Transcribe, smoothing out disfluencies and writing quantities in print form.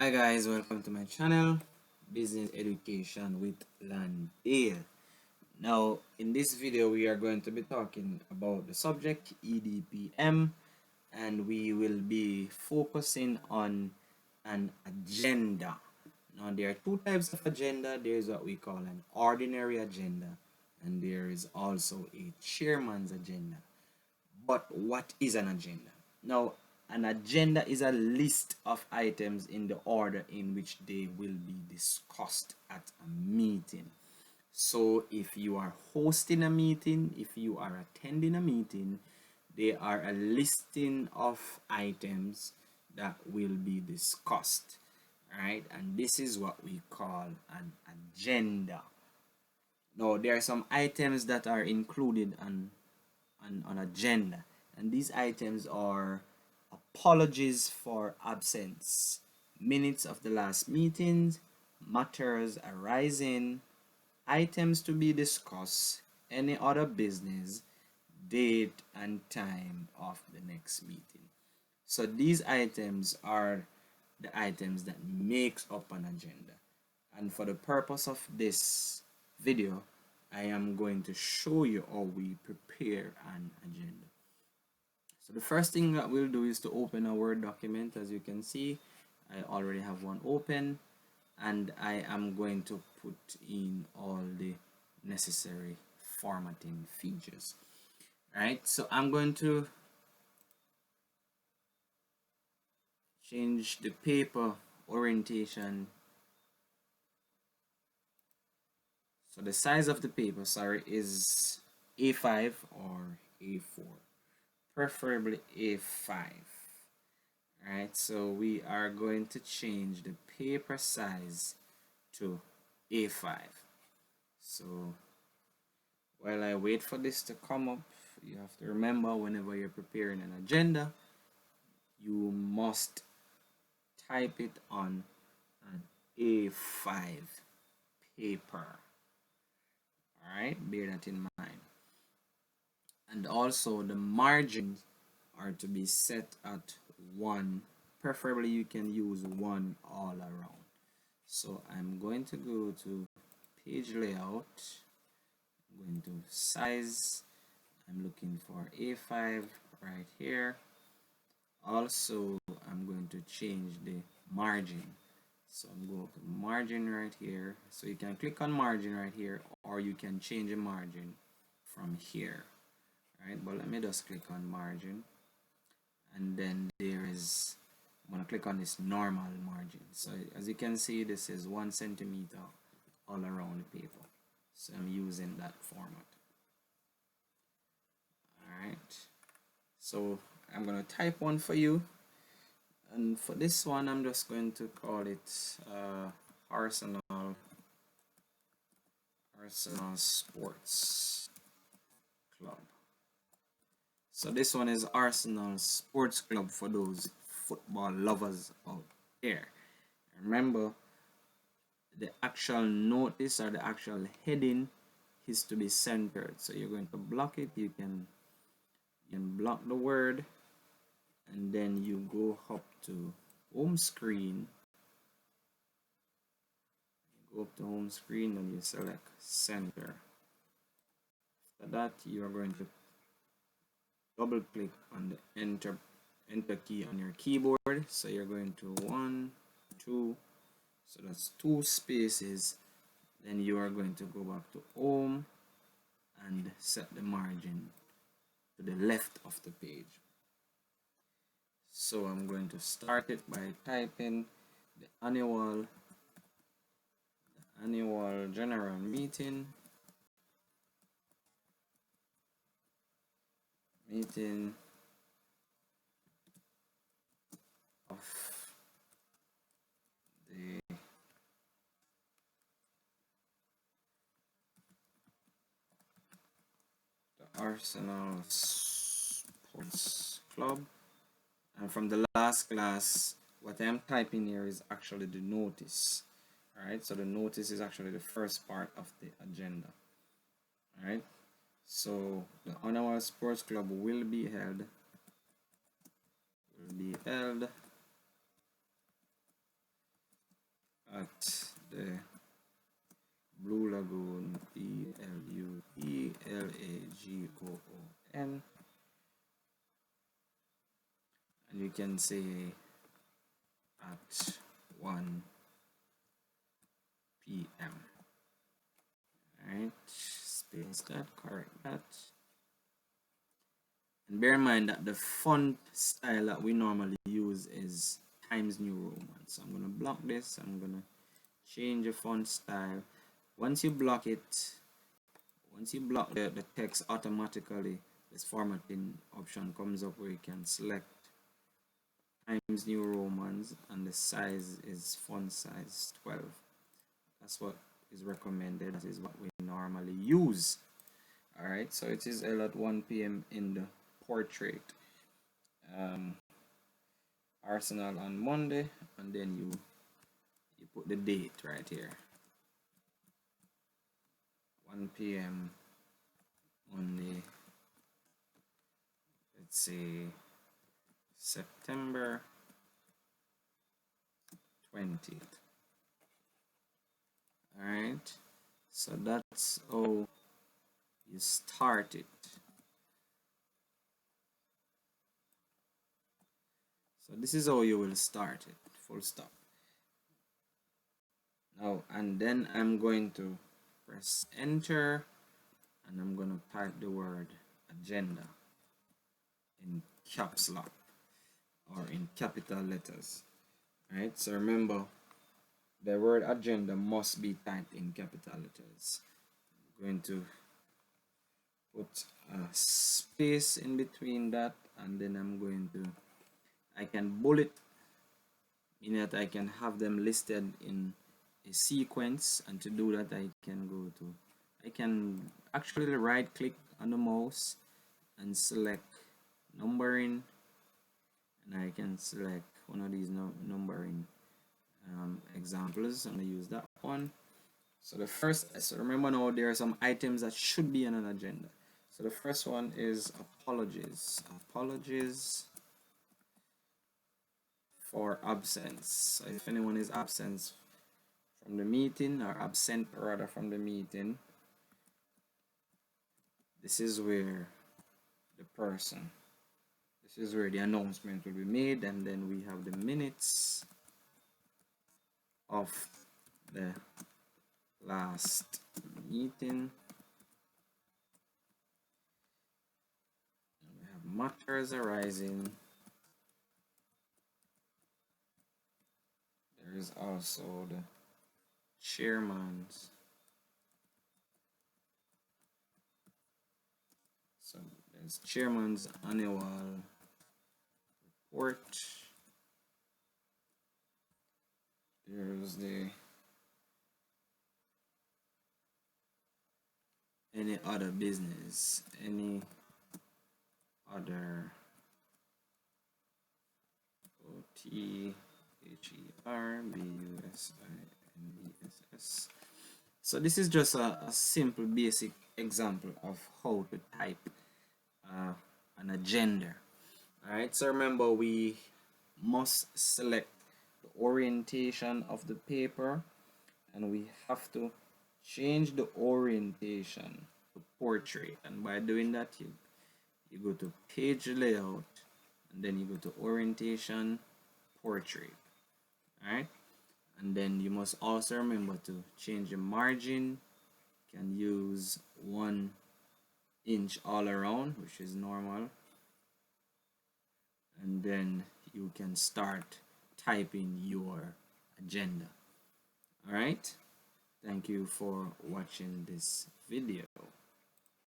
Hi guys, welcome to my channel, Business Education with Landale. Now, in this video, we are going to be talking about the subject EDPM, and we will be focusing on an agenda. Now, there are two types of agenda. There is what we call an ordinary agenda, and there is also a chairman's agenda. But what is an agenda? Now, an agenda is a list of items in the order in which they will be discussed at a meeting. So if you are hosting a meeting, if you are attending a meeting, they are a listing of items that will be discussed, right? And this is what we call an agenda. Now, there are some items that are included on agenda, and these items are apologies for absence, minutes of the last meetings, matters arising, items to be discussed, any other business, date and time of the next meeting. So these items are the items that makes up an agenda, and for the purpose of this video I am going to show you how we prepare an agenda. So the first thing that we'll do is to open a Word document. As you can see, I already have one open, and I am going to put in all the necessary formatting features. Alright, so I'm going to change the paper orientation. So the size of the paper, sorry, is A5 or A4, preferably A5. Alright, so we are going to change the paper size to A5. So while I wait for this to come up, you have to remember, whenever you're preparing an agenda, you must type it on an A5 paper. Alright, bear that in mind. And also the margins are to be set at 1. Preferably you can use 1 all around. So I'm going to go to page layout, I'm going to size, I'm looking for A5 right here. Also I'm going to change the margin, so I'm going to margin right here. So you can click on margin right here, or you can change the margin from here. Right, but let me just click on margin, and then there is, I'm going to click on this normal margin. So as you can see, this is 1 centimeter all around the paper, so I'm using that format. Alright, so I'm going to type one for you, and for this one I'm just going to call it Arsenal Sports Club. So this one is Arsenal Sports Club for those football lovers out there. Remember, the actual notice or the actual heading is to be centered. So you're going to block it. You can block the word, and then you go up to home screen. You go up to home screen and you select center. After that, you are going to double click on the enter key on your keyboard. So you're going to 1, 2, so that's 2 spaces. Then you are going to go back to home and set the margin to the left of the page. So I'm going to start it by typing the annual general meeting of the Arsenal Sports Club. And from the last class, what I'm typing here is actually the notice. Alright, so the notice is actually the first part of the agenda. Alright, so the annual sports club will be held at the Blue Lagoon, BLUELAGOON, and you can say at 1 p.m. Alright, space that, correct that. And bear in mind that the font style that we normally use is Times New Roman. So I'm going to block this. I'm going to change the font style. Once you block it, once you block the text, automatically this formatting option comes up where you can select Times New Romans and the size is font size 12. That's what is recommended. That is what we normally use. Alright, so it is L at 1 p.m. in the portrait Arsenal on Monday, and then you put the date right here, 1 p.m. Monday, let's say September 20th. Alright, so that's how you start it. So this is how you will start it, full stop. Now, and then I'm going to press enter, and I'm going to type the word agenda in caps lock or in capital letters. Right, so remember the word agenda must be typed in capital letters. I'm going to put a space in between that, and then I'm going to, I can bullet, meaning that I can have them listed in a sequence, and to do that I can actually right click on the mouse and select numbering, and I can select one of these numbering examples. I'm going to use that one. So the first, so remember now there are some items that should be on an agenda. So the first one is apologies for absence. So if anyone is absent from the meeting, or absent rather from the meeting, this is where the announcement will be made, and then we have the minutes of the last meeting. And we have matters arising. There is also the chairman's. So there's chairman's annual report. There's the any other business, any other OTHERBUSINBSS. So this is just a simple basic example of how to type an agenda. Alright, so remember we must select the orientation of the paper, and we have to change the orientation to portrait, and by doing that you go to page layout, and then you go to orientation, portrait. Alright, and then you must also remember to change the margin. You can use 1 inch all around, which is normal, and then you can start typing your agenda. Alright, thank you for watching this video.